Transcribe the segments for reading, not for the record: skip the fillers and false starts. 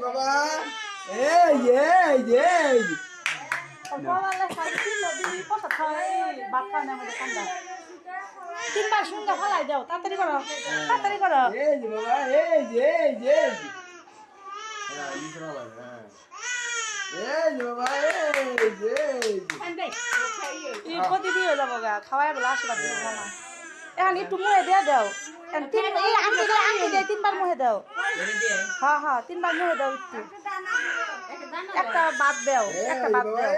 বাবা এই তিনবার সঙ্গে ফলাই দাও তাড়াতাড়ি করো তাড়াতাড়ি করো এই যে বাবা এই যে এই যে বাবা এই প্রতি দিয়ে যাবো গা খাওয়াই বলে আশীর্বাদ দিও মামা এখন একটু মুহে দিয়ে দাও এই আনতে দিয়ে তিনবার মুহে দাও হ্যাঁ হ্যাঁ তিনবার মুহে দাও একটু একটা বাদ দাও একটা বাদ দাও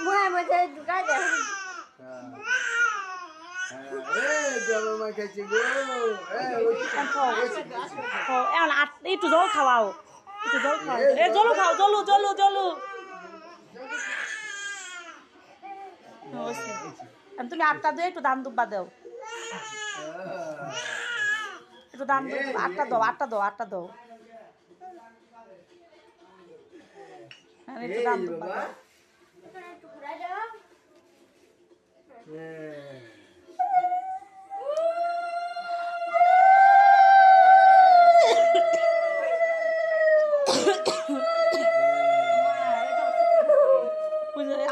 মুহে মধ্যে ঢুকাই দাও একটু জল খাওয়াও একটু জল খাও এ জলু খাও জলু জলু জলু তুমি আটটা দিয়ে একটু দান দুব্বা দাও একটু দান আটটা দাও আটটা দাও আটটা দাও একটু দান দুব্বা দাও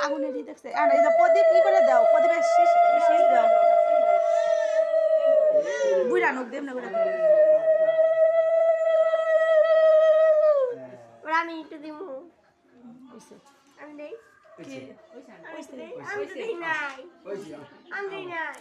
আগুনে দিয়ে দেখছে এই যে প্রদীপ কি করে দাও প্রদীপের শেষ দাও বুড়া নোক দেব না করে আমি একটু দিব আমি দেই কি আমি দেই নাই আমি দেই নাই